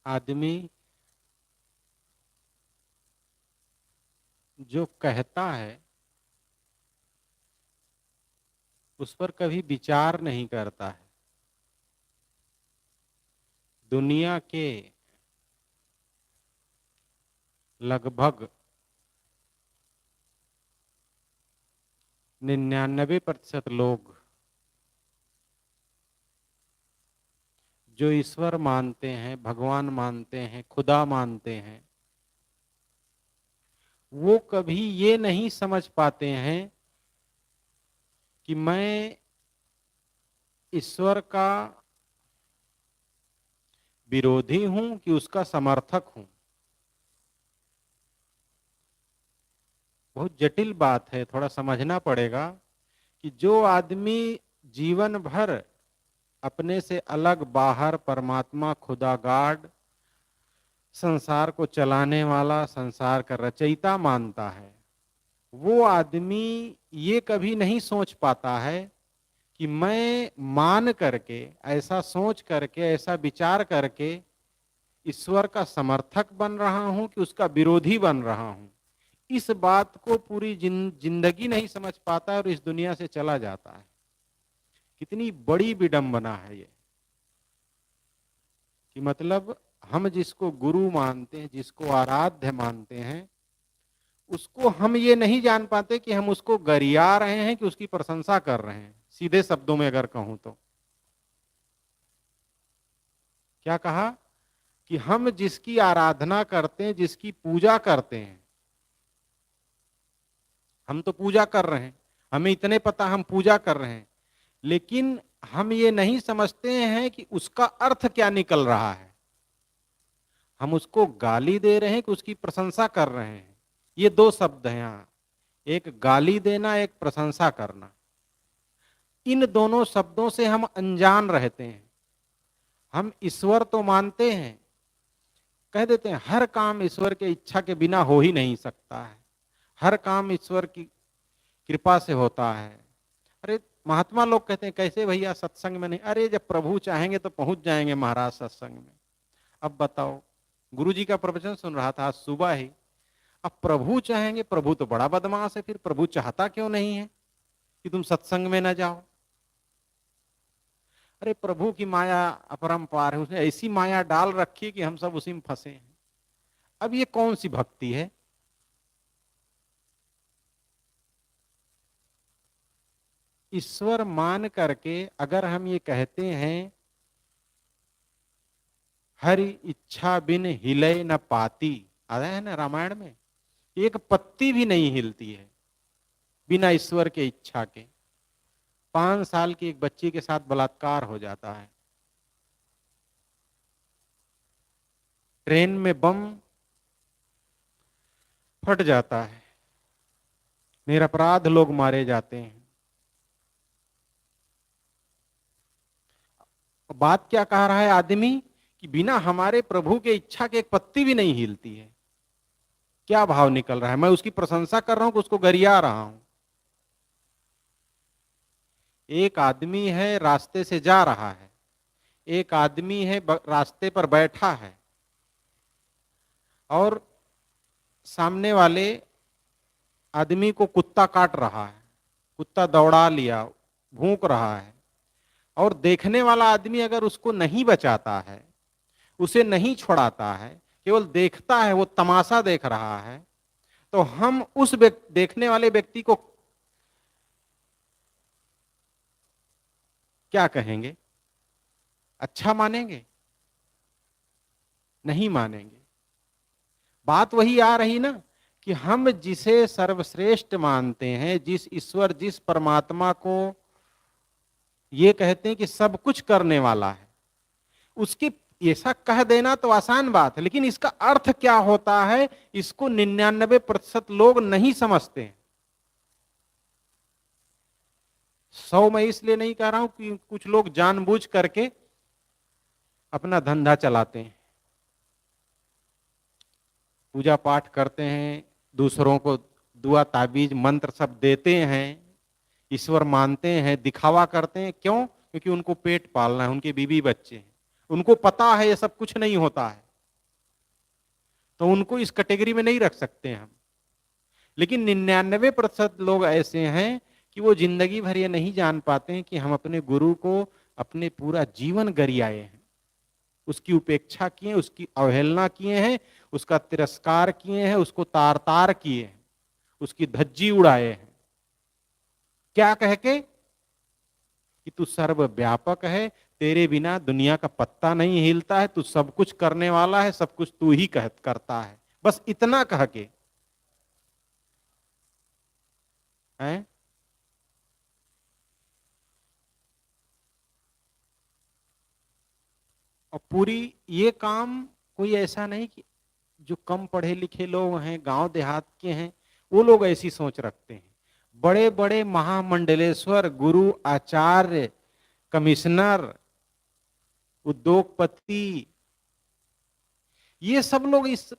आदमी जो कहता है उस पर कभी विचार नहीं करता है। दुनिया के लगभग 99% लोग जो ईश्वर मानते हैं, भगवान मानते हैं, खुदा मानते हैं, वो कभी ये नहीं समझ पाते हैं कि मैं ईश्वर का विरोधी हूं कि उसका समर्थक हूं। बहुत जटिल बात है, थोड़ा समझना पड़ेगा कि जो आदमी जीवन भर अपने से अलग बाहर परमात्मा, खुदा, गॉड, संसार को चलाने वाला, संसार का रचयिता मानता है, वो आदमी ये कभी नहीं सोच पाता है कि मैं मान करके, ऐसा सोच करके, ऐसा विचार करके ईश्वर का समर्थक बन रहा हूं कि उसका विरोधी बन रहा हूं। इस बात को पूरी जिंदगी नहीं समझ पाता और इस दुनिया से चला जाता है। कितनी बड़ी विडंबना है ये कि मतलब हम जिसको गुरु मानते हैं, जिसको आराध्य मानते हैं, उसको हम ये नहीं जान पाते कि हम उसको गरिया रहे हैं कि उसकी प्रशंसा कर रहे हैं। सीधे शब्दों में अगर कहूं तो क्या कहा कि हम जिसकी आराधना करते हैं, जिसकी पूजा करते हैं, हम तो पूजा कर रहे हैं, हमें इतने पता हम पूजा कर रहे हैं, लेकिन हम ये नहीं समझते हैं कि उसका अर्थ क्या निकल रहा है। हम उसको गाली दे रहे हैं कि उसकी प्रशंसा कर रहे हैं। ये दो शब्द हैं यहाँ, एक गाली देना, एक प्रशंसा करना। इन दोनों शब्दों से हम अनजान रहते हैं। हम ईश्वर तो मानते हैं, कह देते हैं हर काम ईश्वर के इच्छा के बिना हो ही नहीं सकता है, हर काम ईश्वर की कृपा से होता है। अरे महात्मा लोग कहते हैं कैसे भैया सत्संग में नहीं? अरे जब प्रभु चाहेंगे तो पहुंच जाएंगे महाराज सत्संग में। अब बताओ, गुरु जी का प्रवचन सुन रहा था आज सुबह ही। अब प्रभु चाहेंगे, प्रभु तो बड़ा बदमाश है, फिर प्रभु चाहता क्यों नहीं है कि तुम सत्संग में न जाओ? अरे प्रभु की माया अपरंपार है, उसने ऐसी माया डाल रखी कि हम सब उसी में फंसे हैं। अब ये कौन सी भक्ति है? ईश्वर मान करके अगर हम ये कहते हैं हर इच्छा बिन हिले न पाती, आता है ना रामायण में, एक पत्ती भी नहीं हिलती है बिना ईश्वर के इच्छा के। 5 साल की एक बच्ची के साथ बलात्कार हो जाता है, ट्रेन में बम फट जाता है, निरपराध लोग मारे जाते हैं। बात क्या कह रहा है आदमी कि बिना हमारे प्रभु के इच्छा के एक पत्ती भी नहीं हिलती है। क्या भाव निकल रहा है? मैं उसकी प्रशंसा कर रहा हूं कि उसको गरिया रहा हूं। एक आदमी है रास्ते से जा रहा है, एक आदमी है रास्ते पर बैठा है और सामने वाले आदमी को कुत्ता काट रहा है, कुत्ता दौड़ा लिया, भूख रहा है, और देखने वाला आदमी अगर उसको नहीं बचाता है, उसे नहीं छुड़ाता है, केवल देखता है, वो तमाशा देख रहा है, तो हम उस देखने वाले व्यक्ति को क्या कहेंगे? अच्छा मानेंगे? नहीं मानेंगे। बात वही आ रही ना कि हम जिसे सर्वश्रेष्ठ मानते हैं, जिस ईश्वर, जिस परमात्मा को ये कहते हैं कि सब कुछ करने वाला है, उसकी ऐसा कह देना तो आसान बात है, लेकिन इसका अर्थ क्या होता है इसको 99% लोग नहीं समझते हैं। 100 मैं इसलिए नहीं कह रहा हूं कि कुछ लोग जानबूझ करके अपना धंधा चलाते हैं, पूजा पाठ करते हैं, दूसरों को दुआ ताबीज मंत्र सब देते हैं, ईश्वर मानते हैं, दिखावा करते हैं। क्यों? क्योंकि उनको पेट पालना है, उनके बीवी बच्चे हैं, उनको पता है ये सब कुछ नहीं होता है। तो उनको इस कैटेगरी में नहीं रख सकते हम। लेकिन 99% लोग ऐसे हैं कि वो जिंदगी भर ये नहीं जान पाते हैं कि हम अपने गुरु को अपने पूरा जीवन गरियाए हैं, उसकी उपेक्षा किए, उसकी अवहेलना किए हैं, उसका तिरस्कार किए हैं, उसको तार तार किए हैं, उसकी धज्जी उड़ाए हैं। क्या कह के कि तू सर्वव्यापक है, तेरे बिना दुनिया का पत्ता नहीं हिलता है, तू सब कुछ करने वाला है, सब कुछ तू ही करता है। बस इतना कह के है। और पूरी ये काम कोई ऐसा नहीं कि जो कम पढ़े लिखे लोग हैं, गांव देहात के हैं, वो लोग ऐसी सोच रखते हैं। बड़े बड़े महामंडलेश्वर, गुरु, आचार्य, कमिश्नर, उद्योगपति, ये सब लोग इस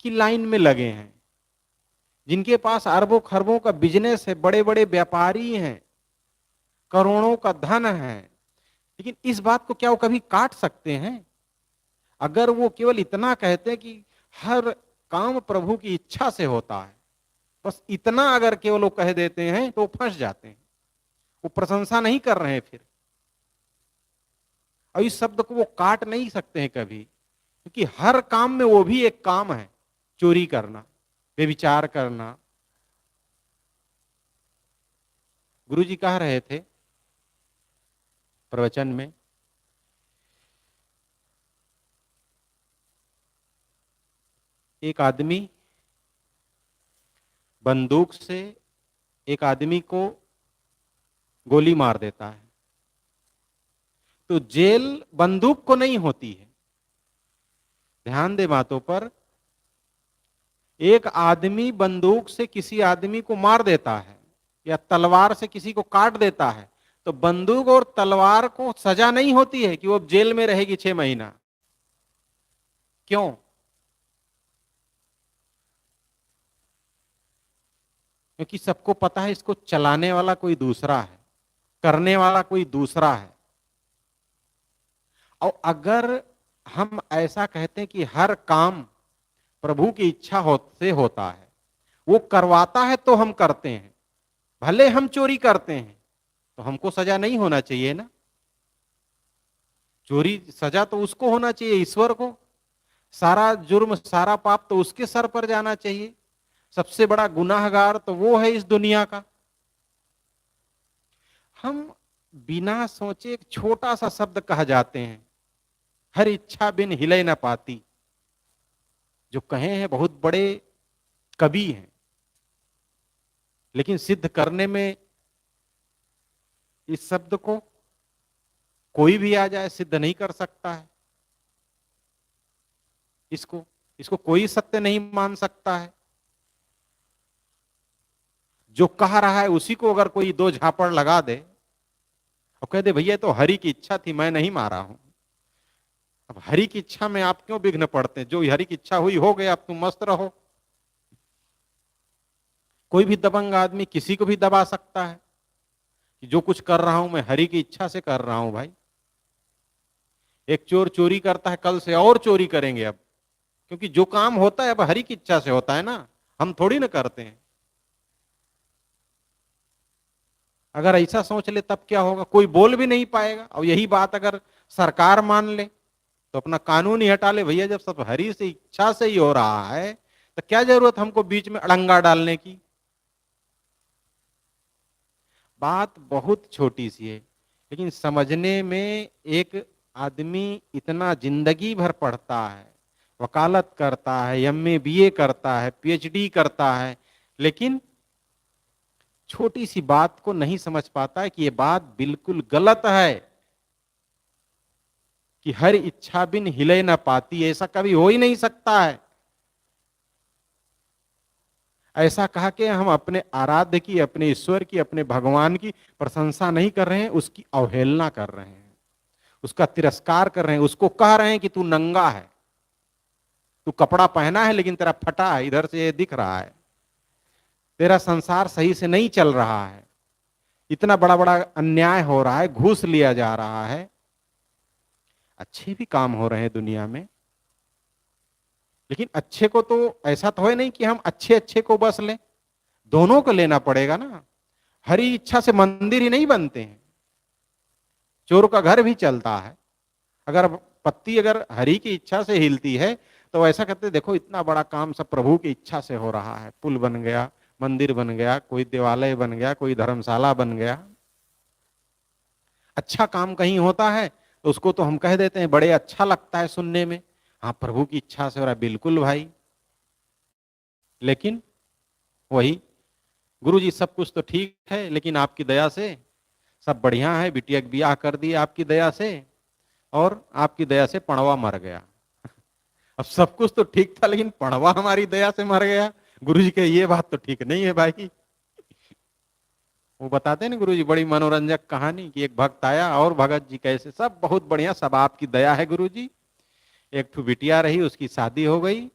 की लाइन में लगे हैं, जिनके पास अरबों खरबों का बिजनेस है, बड़े बड़े व्यापारी हैं, करोड़ों का धन है। लेकिन इस बात को क्या वो कभी काट सकते हैं? अगर वो केवल इतना कहते हैं कि हर काम प्रभु की इच्छा से होता है, बस इतना अगर केवल वो कह देते हैं तो फंस जाते हैं। वो प्रशंसा नहीं कर रहे हैं फिर, और इस शब्द को वो काट नहीं सकते हैं कभी, क्योंकि हर काम में वो भी एक काम है, चोरी करना, व्यभिचार करना। गुरु जी कह रहे थे प्रवचन में, एक आदमी बंदूक से एक आदमी को गोली मार देता है, तो जेल बंदूक को नहीं होती है। ध्यान दे बातों पर। एक आदमी बंदूक से किसी आदमी को मार देता है या तलवार से किसी को काट देता है, तो बंदूक और तलवार को सजा नहीं होती है कि वो जेल में रहेगी 6 महीना। क्यों? क्योंकि सबको पता है इसको चलाने वाला कोई दूसरा है, करने वाला कोई दूसरा है। और अगर हम ऐसा कहते हैं कि हर काम प्रभु की इच्छा से होता है, वो करवाता है तो हम करते हैं, भले हम चोरी करते हैं तो हमको सजा नहीं होना चाहिए ना। चोरी सजा तो उसको होना चाहिए, ईश्वर को। सारा जुर्म, सारा पाप तो उसके सर पर जाना चाहिए। सबसे बड़ा गुनाहगार तो वो है इस दुनिया का। हम बिना सोचे एक छोटा सा शब्द कह जाते हैं, हर इच्छा बिन हिले न पाती। जो कहे हैं बहुत बड़े कवि हैं, लेकिन सिद्ध करने में इस शब्द को कोई भी आ जाए सिद्ध नहीं कर सकता है। इसको इसको कोई सत्य नहीं मान सकता है। जो कह रहा है उसी को अगर कोई 2 झापड़ लगा दे और कह दे भैया तो हरि की इच्छा थी, मैं नहीं मारा हूं। अब हरि की इच्छा में आप क्यों विघ्न पड़ते हैं? जो हरि की इच्छा हुई हो गया, अब तुम मस्त रहो। कोई भी दबंग आदमी किसी को भी दबा सकता है कि जो कुछ कर रहा हूं मैं हरि की इच्छा से कर रहा हूं। भाई, एक चोर चोरी करता है, कल से और चोरी करेंगे अब, क्योंकि जो काम होता है अब हरि की इच्छा से होता है ना, हम थोड़ी ना करते हैं। अगर ऐसा सोच ले तब क्या होगा? कोई बोल भी नहीं पाएगा। और यही बात अगर सरकार मान ले तो अपना कानून ही हटा ले, भैया जब सब हरि से इच्छा से ही हो रहा है तो क्या जरूरत हमको बीच में अड़ंगा डालने की। बात बहुत छोटी सी है, लेकिन समझने में एक आदमी इतना जिंदगी भर पढ़ता है, वकालत करता है, एमए बीए करता है, पीएचडी करता है, लेकिन छोटी सी बात को नहीं समझ पाता है कि ये बात बिल्कुल गलत है कि हर इच्छा बिन हिले न पाती। ऐसा कभी हो ही नहीं सकता है। ऐसा कहा कि हम अपने आराध्य की, अपने ईश्वर की, अपने भगवान की प्रशंसा नहीं कर रहे हैं, उसकी अवहेलना कर रहे हैं, उसका तिरस्कार कर रहे हैं, उसको कह रहे हैं कि तू नंगा है, तू कपड़ा पहना है लेकिन तेरा फटा है, इधर से ये दिख रहा है, तेरा संसार सही से नहीं चल रहा है, इतना बड़ा बड़ा अन्याय हो रहा है, घूस लिया जा रहा है, अच्छे भी काम हो रहे हैं दुनिया में, लेकिन अच्छे को तो ऐसा तो है नहीं कि हम अच्छे अच्छे को बस लें, दोनों को लेना पड़ेगा ना। हरी इच्छा से मंदिर ही नहीं बनते हैं, चोर का घर भी चलता है। अगर पत्ती अगर हरि की इच्छा से हिलती है तो ऐसा कहते देखो इतना बड़ा काम सब प्रभु की इच्छा से हो रहा है, पुल बन गया, मंदिर बन गया, कोई देवालय बन गया, कोई धर्मशाला बन गया। अच्छा काम कहीं होता है तो उसको तो हम कह देते हैं, बड़े अच्छा लगता है सुनने में, हाँ प्रभु की इच्छा से हो रहा है, बिल्कुल भाई। लेकिन वही गुरु जी सब कुछ तो ठीक है, लेकिन आपकी दया से सब बढ़िया है, बिटिया का ब्याह कर दिया आपकी दया से, और आपकी दया से पड़वा मर गया। अब सब कुछ तो ठीक था लेकिन पड़वा हमारी दया से मर गया। गुरु जी के ये बात तो ठीक नहीं है भाई। वो बताते ना गुरु जी बड़ी मनोरंजक कहानी कि एक भक्त आया और भगत जी कैसे, सब बहुत बढ़िया, सब आपकी दया है गुरु जी। एक ठो बिटिया रही, उसकी शादी हो गई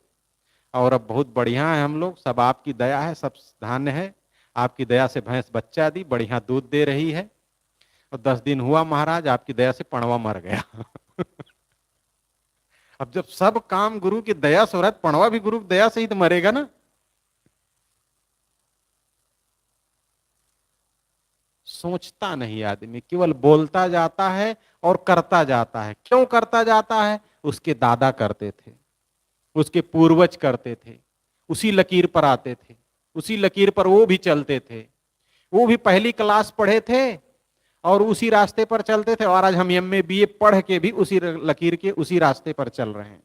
और अब बहुत बढ़िया है, हम लोग सब आपकी दया है, सब धान्य है, आपकी दया से भैंस बच्चा दी, बढ़िया दूध दे रही है। और 10 दिन हुआ महाराज, आपकी दया से पड़वा मर गया। अब जब सब काम गुरु की दया से हो रहा है, पड़वा भी गुरु की दया से ही तो मरेगा ना। सोचता नहीं आदमी, केवल बोलता जाता है और करता जाता है। क्यों करता जाता है? उसके दादा करते थे, उसके पूर्वज करते थे, उसी लकीर पर आते थे, उसी लकीर पर वो भी चलते थे, वो भी पहली क्लास पढ़े थे और उसी रास्ते पर चलते थे, और आज हम एमए बीए पढ़ के भी उसी लकीर के उसी रास्ते पर चल रहे हैं।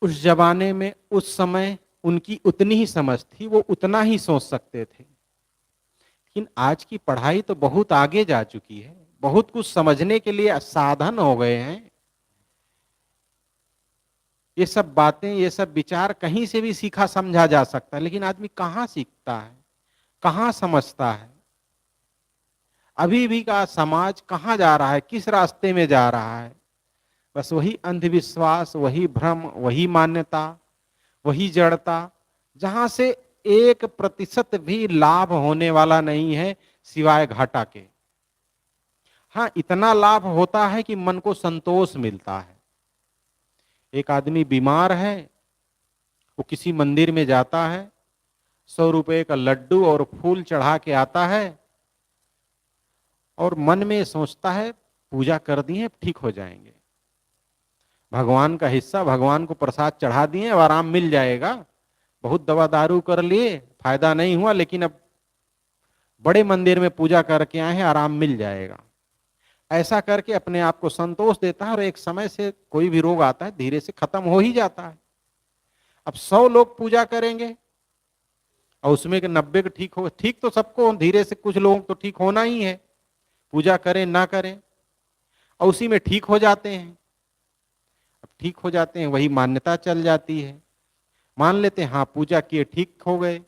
उस जमाने में उस समय उनकी उतनी ही समझ थी, वो उतना ही सोच सकते थे। लेकिन आज की पढ़ाई तो बहुत आगे जा चुकी है, बहुत कुछ समझने के लिए साधन हो गए हैं। ये सब बातें, ये सब विचार कहीं से भी सीखा समझा जा सकता है, लेकिन आदमी कहाँ सीखता है, कहाँ समझता है? अभी भी का समाज कहाँ जा रहा है, किस रास्ते में जा रहा है? बस वही अंधविश्वास, वही भ्रम, वही मान्यता, वही जड़ता, जहां से 1% भी लाभ होने वाला नहीं है सिवाय घाटा के। हाँ, इतना लाभ होता है कि मन को संतोष मिलता है। एक आदमी बीमार है, वो किसी मंदिर में जाता है, 100 रुपए का लड्डू और फूल चढ़ा के आता है और मन में सोचता है पूजा कर दिए ठीक हो जाएंगे, भगवान का हिस्सा, भगवान को प्रसाद चढ़ा दिए अब आराम मिल जाएगा, बहुत दवा दारू कर लिए फायदा नहीं हुआ, लेकिन अब बड़े मंदिर में पूजा करके आए हैं, आराम मिल जाएगा। ऐसा करके अपने आप को संतोष देता है और एक समय से कोई भी रोग आता है धीरे से खत्म हो ही जाता है। अब 100 लोग पूजा करेंगे और उसमें के 90 के ठीक हो, ठीक तो सबको धीरे से, कुछ लोगों तो ठीक होना ही है, पूजा करें ना करें, और उसी में ठीक हो जाते हैं। अब ठीक हो जाते हैं, वही मान्यता चल जाती है, मान लेते हैं हाँ पूजा किए ठीक हो गए,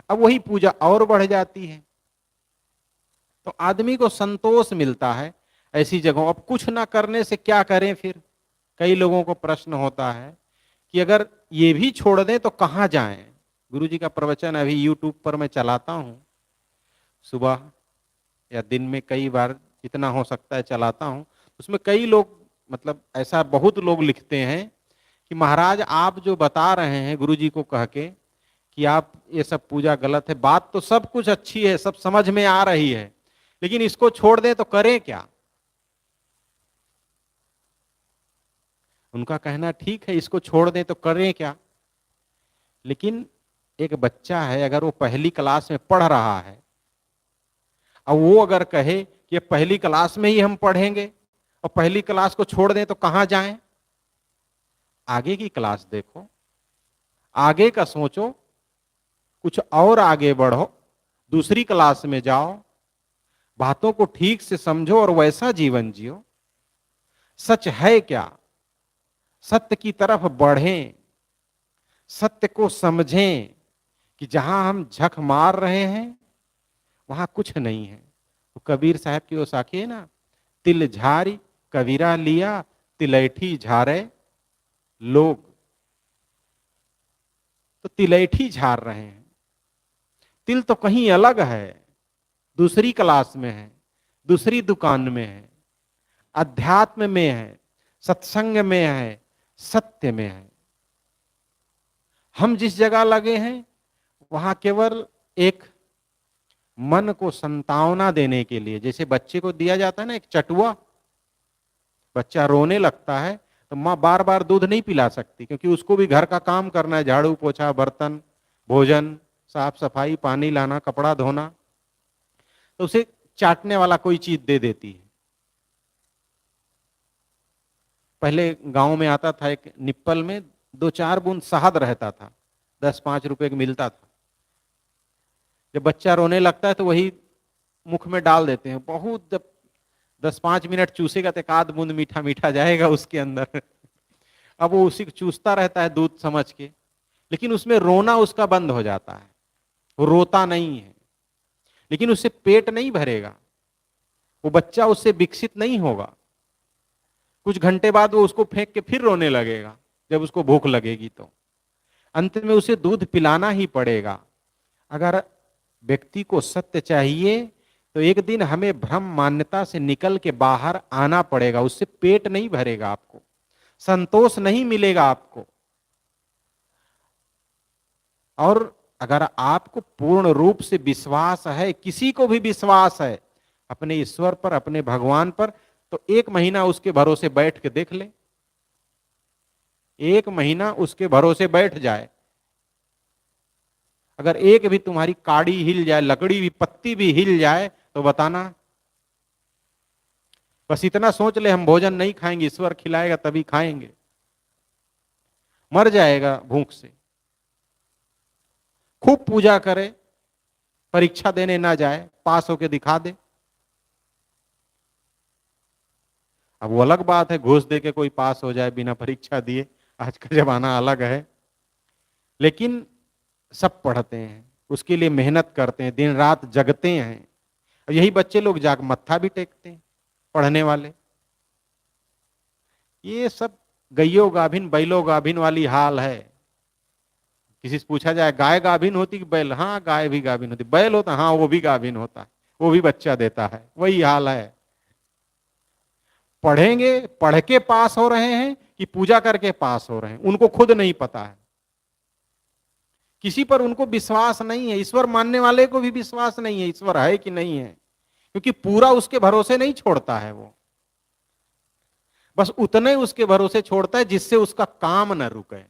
अब वही पूजा और बढ़ जाती है। तो आदमी को संतोष मिलता है ऐसी जगहों। अब कुछ ना करने से क्या करें फिर? कई लोगों को प्रश्न होता है कि अगर ये भी छोड़ दें तो कहाँ जाएं? गुरु जी का प्रवचन अभी यूट्यूब पर मैं चलाता हूँ, सुबह या दिन में कई बार जितना हो सकता है चलाता हूँ। उसमें कई लोग, मतलब ऐसा बहुत लोग लिखते हैं कि महाराज आप जो बता रहे हैं गुरु जी को कह के कि आप ये सब पूजा गलत है, बात तो सब कुछ अच्छी है, सब समझ में आ रही है, लेकिन इसको छोड़ दें तो करें क्या? उनका कहना ठीक है, इसको छोड़ दें तो करें क्या, लेकिन एक बच्चा है, अगर वो पहली क्लास में पढ़ रहा है, अब वो अगर कहे कि पहली क्लास में ही हम पढ़ेंगे और पहली क्लास को छोड़ दें तो कहां जाएं? आगे की क्लास देखो, आगे का सोचो, कुछ और आगे बढ़ो, दूसरी क्लास में जाओ, बातों को ठीक से समझो और वैसा जीवन जियो। सच है क्या? सत्य की तरफ बढ़ें, सत्य को समझें कि जहां हम झक मार रहे हैं वहां कुछ नहीं है। तो कबीर साहब की वो साखी है ना, तिल झारी कबीरा लिया, तिलैठी झारे लोग। तो तिलैठी झार रहे हैं, तिल तो कहीं अलग है, दूसरी क्लास में है, दूसरी दुकान में है, अध्यात्म में है, सत्संग में है, सत्य में है। हम जिस जगह लगे हैं वहां केवल एक मन को संतावना देने के लिए, जैसे बच्चे को दिया जाता है ना एक चटुआ, बच्चा रोने लगता है तो माँ बार बार दूध नहीं पिला सकती, क्योंकि उसको भी घर का काम करना है, झाड़ू पोछा, बर्तन, भोजन, साफ सफाई, पानी लाना, कपड़ा धोना, तो उसे चाटने वाला कोई चीज दे देती है। पहले गांव में आता था एक निप्पल में 2-4 बूंद शहद रहता था, 10-5 रुपए का मिलता था। जब बच्चा रोने लगता है तो वही मुख में डाल देते हैं, बहुत जब 10-5 मिनट चूसेगा तो एक आध बूंद मीठा मीठा जाएगा उसके अंदर। अब वो उसी को चूसता रहता है दूध समझ के, लेकिन उसमें रोना उसका बंद हो जाता है, वो रोता नहीं है, लेकिन उससे पेट नहीं भरेगा, वो बच्चा उससे विकसित नहीं होगा। कुछ घंटे बाद वो उसको फेंक के फिर रोने लगेगा जब उसको भूख लगेगी, तो अंत में उसे दूध पिलाना ही पड़ेगा। अगर व्यक्ति को सत्य चाहिए तो एक दिन हमें भ्रम मान्यता से निकल के बाहर आना पड़ेगा, उससे पेट नहीं भरेगा, आपको संतोष नहीं मिलेगा आपको। और अगर आपको पूर्ण रूप से विश्वास है, किसी को भी विश्वास है अपने ईश्वर पर, अपने भगवान पर, तो 1 महीना उसके भरोसे बैठ के देख ले। 1 महीना उसके भरोसे बैठ जाए, अगर एक भी तुम्हारी काड़ी हिल जाए, लकड़ी भी, पत्ती भी हिल जाए तो बताना। बस इतना सोच ले, हम भोजन नहीं खाएंगे, ईश्वर खिलाएगा तभी खाएंगे, मर जाएगा भूख से। खूब पूजा करे, परीक्षा देने ना जाए, पास होके दिखा दे। अब वो अलग बात है घूस दे के कोई पास हो जाए बिना परीक्षा दिए, आज का जमाना अलग है। लेकिन सब पढ़ते हैं, उसके लिए मेहनत करते हैं, दिन रात जगते हैं। और यही बच्चे लोग जाग मत्था भी टेकते हैं, पढ़ने वाले। ये सब गैयो गाभिन बैलो गाभिन वाली हाल है। किसी से पूछा जाए गाय गाभिन होती कि बैल, हाँ गाय भी गाभिन होती। बैल होता, हाँ वो भी गाभिन होता है, वो भी बच्चा देता है। वही हाल है। पढ़ेंगे, पढ़ के पास हो रहे हैं कि पूजा करके पास हो रहे हैं, उनको खुद नहीं पता है। किसी पर उनको विश्वास नहीं है, ईश्वर मानने वाले को भी विश्वास नहीं है ईश्वर है कि नहीं है, क्योंकि पूरा उसके भरोसे नहीं छोड़ता है। वो बस उतने उसके भरोसे छोड़ता है जिससे उसका काम न रुके,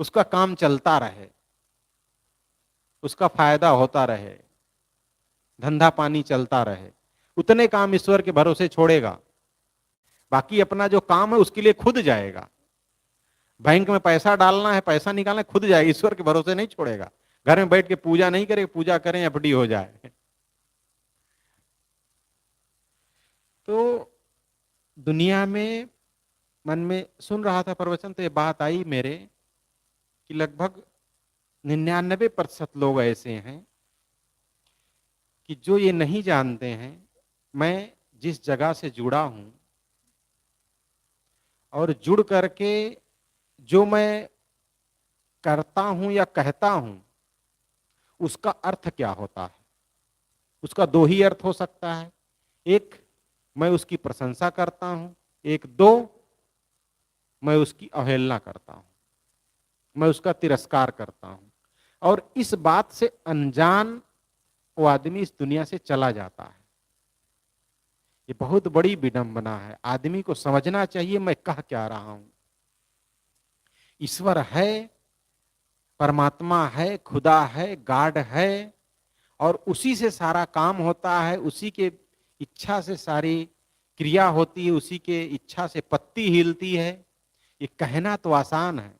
उसका काम चलता रहे, उसका फायदा होता रहे, धंधा पानी चलता रहे। उतने काम ईश्वर के भरोसे छोड़ेगा, बाकी अपना जो काम है उसके लिए खुद जाएगा। बैंक में पैसा डालना है, पैसा निकालना है, खुद जाएगा, ईश्वर के भरोसे नहीं छोड़ेगा। घर में बैठ के पूजा नहीं करेगा, पूजा करें एफडी हो जाए। तो दुनिया में मन में सुन रहा था प्रवचन, तो ये बात आई मेरे कि लगभग 99% लोग ऐसे हैं कि जो ये नहीं जानते हैं मैं जिस जगह से जुड़ा हूं और जुड़ करके जो मैं करता हूं या कहता हूं उसका अर्थ क्या होता है। उसका 2 ही अर्थ हो सकता है, एक मैं उसकी प्रशंसा करता हूं, एक 2 मैं उसकी अवहेलना करता हूं, मैं उसका तिरस्कार करता हूं। और इस बात से अनजान वो आदमी इस दुनिया से चला जाता है। ये बहुत बड़ी विडंबना है। आदमी को समझना चाहिए मैं कह क्या रहा हूं। ईश्वर है, परमात्मा है, खुदा है, गॉड है, और उसी से सारा काम होता है, उसी के इच्छा से सारी क्रिया होती है, उसी के इच्छा से पत्ती हिलती है। ये कहना तो आसान है,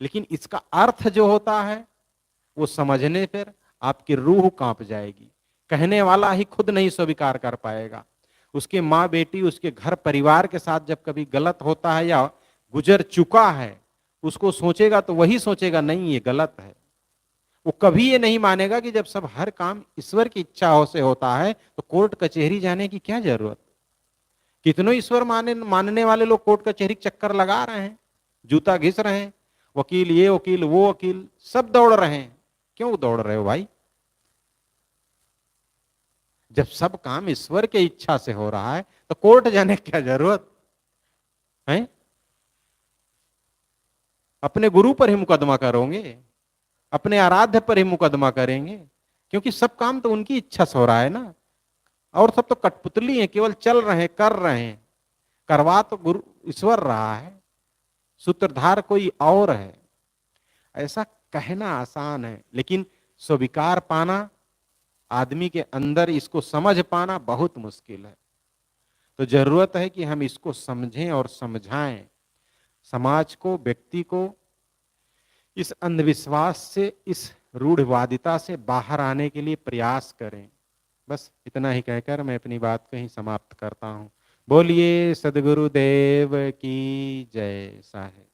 लेकिन इसका अर्थ जो होता है वो समझने पर आपकी रूह कांप जाएगी। कहने वाला ही खुद नहीं स्वीकार कर पाएगा। उसके माँ बेटी, उसके घर परिवार के साथ जब कभी गलत होता है या गुजर चुका है, उसको सोचेगा तो वही सोचेगा नहीं ये गलत है। वो कभी ये नहीं मानेगा कि जब सब हर काम ईश्वर की इच्छा से होता है तो कोर्ट कचहरी जाने की क्या जरूरत। कितनों ईश्वर मानने वाले लोग कोर्ट कचहरी चक्कर लगा रहे हैं, जूता घिस रहे हैं, वकील ये वकील वो वकील, सब दौड़ रहे हैं। क्यों दौड़ रहे हो भाई? जब सब काम ईश्वर की इच्छा से हो रहा है तो कोर्ट जाने की क्या जरूरत है? अपने गुरु पर ही मुकदमा करोगे, अपने आराध्य पर ही मुकदमा करेंगे, क्योंकि सब काम तो उनकी इच्छा से हो रहा है ना। और सब तो कठपुतली है, केवल चल रहे हैं, कर रहे हैं, करवा तो गुरु ईश्वर रहा है, सूत्रधार कोई और है। ऐसा कहना आसान है, लेकिन स्वीकार पाना, आदमी के अंदर इसको समझ पाना बहुत मुश्किल है। तो जरूरत है कि हम इसको समझें और समझाएं, समाज को, व्यक्ति को इस अंधविश्वास से, इस रूढ़वादिता से बाहर आने के लिए प्रयास करें। बस इतना ही कहकर मैं अपनी बात कहीं समाप्त करता हूं। बोलिए सदगुरुदेव की जय। साहेब।